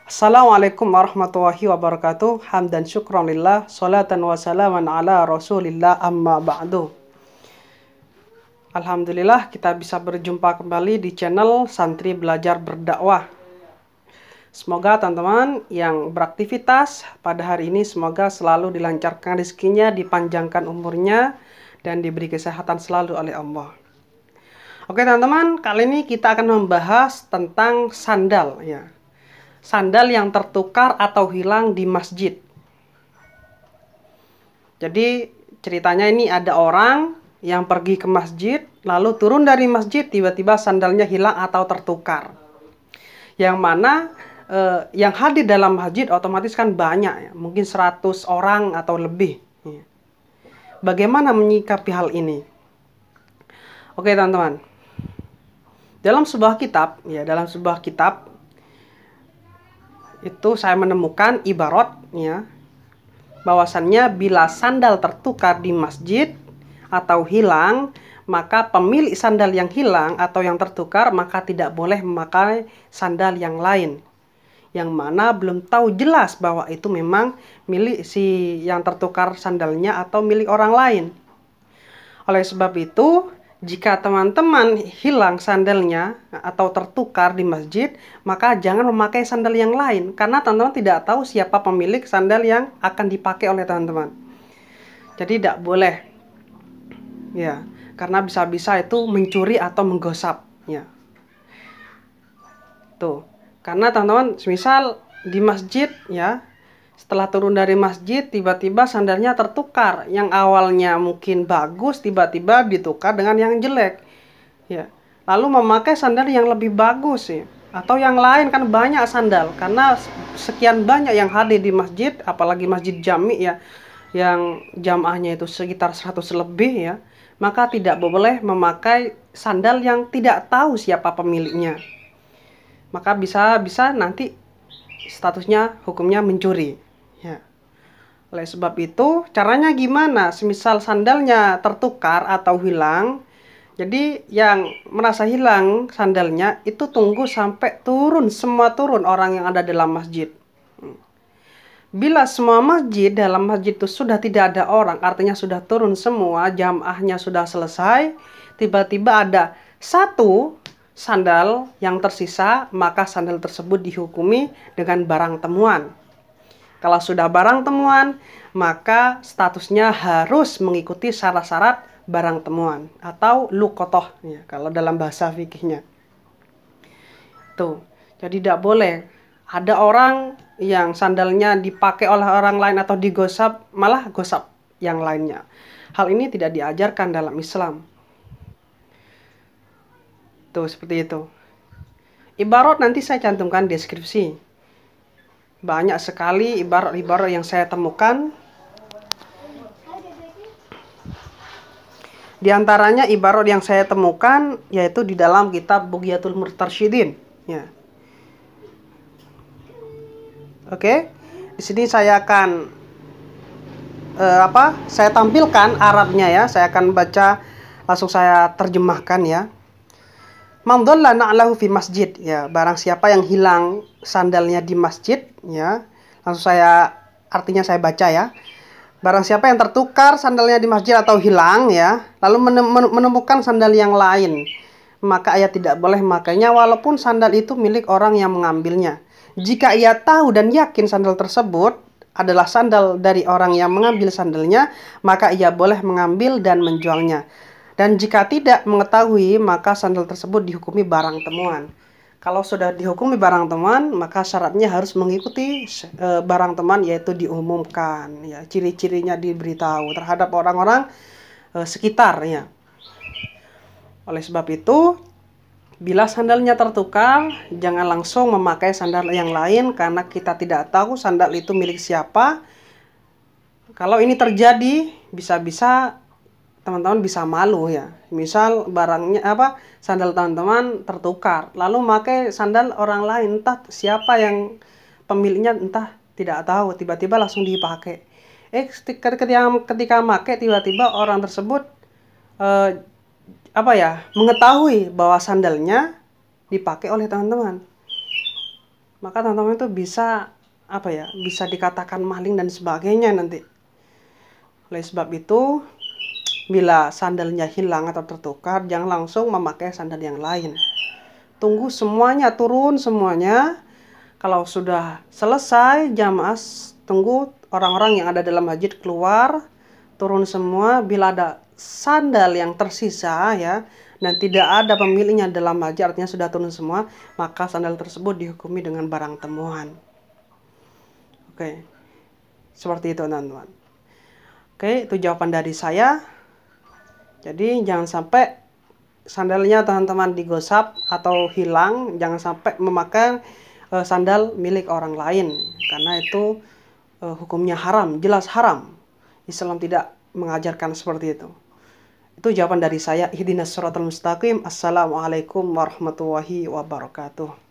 Assalamualaikum warahmatullahi wabarakatuh. Hamdan syukran lillah, salatan wa salaman ala rasulillah, amma ba'du. Alhamdulillah kita bisa berjumpa kembali di channel Santri Belajar Berdakwah. Semoga teman-teman yang beraktivitas pada hari ini semoga selalu dilancarkan rezekinya, dipanjangkan umurnya, dan diberi kesehatan selalu oleh Allah. Oke teman-teman, kali ini kita akan membahas tentang sandal ya. Sandal yang tertukar atau hilang di masjid. Jadi ceritanya ini ada orang yang pergi ke masjid, lalu turun dari masjid, tiba-tiba sandalnya hilang atau tertukar. Yang mana yang hadir dalam masjid otomatis kan banyak ya, mungkin 100 orang atau lebih. Bagaimana menyikapi hal ini? Oke teman-teman. Dalam sebuah kitab itu saya menemukan ibarat ya, bahwasannya bila sandal tertukar di masjid atau hilang, maka pemilik sandal yang hilang atau yang tertukar maka tidak boleh memakai sandal yang lain, yang mana belum tahu jelas bahwa itu memang milik si yang tertukar sandalnya atau milik orang lain. Oleh sebab itu, jika teman-teman hilang sandalnya atau tertukar di masjid, maka jangan memakai sandal yang lain. Karena teman-teman tidak tahu siapa pemilik sandal yang akan dipakai oleh teman-teman. Jadi tidak boleh. Ya, karena bisa-bisa itu mencuri atau menggosap. Ya. Tuh. Karena teman-teman, misal di masjid ya, setelah turun dari masjid, tiba-tiba sandalnya tertukar. Yang awalnya mungkin bagus, tiba-tiba ditukar dengan yang jelek. Ya. Lalu memakai sandal yang lebih bagus ya. Atau yang lain, kan banyak sandal. Karena sekian banyak yang hadir di masjid, apalagi masjid jami ya, yang jamaahnya itu sekitar 100 lebih ya. Maka tidak boleh memakai sandal yang tidak tahu siapa pemiliknya. Maka bisa nanti statusnya hukumnya mencuri. Ya. Oleh sebab itu, caranya gimana? Semisal sandalnya tertukar atau hilang, jadi yang merasa hilang sandalnya itu tunggu sampai semua turun orang yang ada dalam masjid. Bila semua masjid dalam masjid itu sudah tidak ada orang, artinya sudah turun semua, jamaahnya sudah selesai, tiba-tiba ada satu sandal yang tersisa, maka sandal tersebut dihukumi dengan barang temuan. Kalau sudah barang temuan, maka statusnya harus mengikuti syarat-syarat barang temuan atau luqotoh ya, kalau dalam bahasa fikihnya. Tuh, jadi tidak boleh ada orang yang sandalnya dipakai oleh orang lain atau digosap, malah gosap yang lainnya. Hal ini tidak diajarkan dalam Islam. Tuh, seperti itu. Ibarat nanti saya cantumkan deskripsi. Banyak sekali ibarat-ibarat yang saya temukan. Di antaranya ibarat yang saya temukan yaitu di dalam kitab Bughyatul Mustarsyidin. Ya. Oke. Di sini saya akan saya tampilkan Arabnya ya. Saya akan baca, langsung saya terjemahkan ya. Man dhalla na'lahu fi masjid ya, barang siapa yang hilang sandalnya di masjid ya. Langsung artinya saya baca ya. Barang siapa yang tertukar sandalnya di masjid atau hilang ya, lalu menemukan sandal yang lain, maka ia tidak boleh memakainya walaupun sandal itu milik orang yang mengambilnya. Jika ia tahu dan yakin sandal tersebut adalah sandal dari orang yang mengambil sandalnya, maka ia boleh mengambil dan menjualnya. Dan jika tidak mengetahui, maka sandal tersebut dihukumi barang temuan. Kalau sudah dihukumi barang temuan, maka syaratnya harus mengikuti barang temuan, yaitu diumumkan. Ya, ciri-cirinya diberitahu terhadap orang-orang sekitar. Ya. Oleh sebab itu, bila sandalnya tertukar, jangan langsung memakai sandal yang lain karena kita tidak tahu sandal itu milik siapa. Kalau ini terjadi, bisa-bisa teman-teman bisa malu ya. Misal barangnya sandal teman-teman tertukar, lalu memakai sandal orang lain, entah siapa yang pemiliknya, entah tidak tahu, tiba-tiba langsung dipakai. Ketika pakai, tiba-tiba orang tersebut mengetahui bahwa sandalnya dipakai oleh teman-teman. maka teman-teman itu bisa apa ya, bisa dikatakan maling dan sebagainya nanti. Oleh sebab itu, bila sandalnya hilang atau tertukar, jangan langsung memakai sandal yang lain. Tunggu semuanya turun semuanya. Kalau sudah selesai jamaah, tunggu orang-orang yang ada dalam masjid keluar, turun semua. Bila ada sandal yang tersisa ya, dan tidak ada pemiliknya dalam masjid, artinya sudah turun semua, maka sandal tersebut dihukumi dengan barang temuan. Oke, seperti itu teman-teman. Oke, itu jawaban dari saya. Jadi jangan sampai sandalnya teman-teman digosap atau hilang, jangan sampai memakai sandal milik orang lain, karena itu hukumnya haram, jelas haram. Islam tidak mengajarkan seperti itu. Itu jawaban dari saya. Ihdinas siratal mustaqim. Assalamualaikum warahmatullahi wabarakatuh.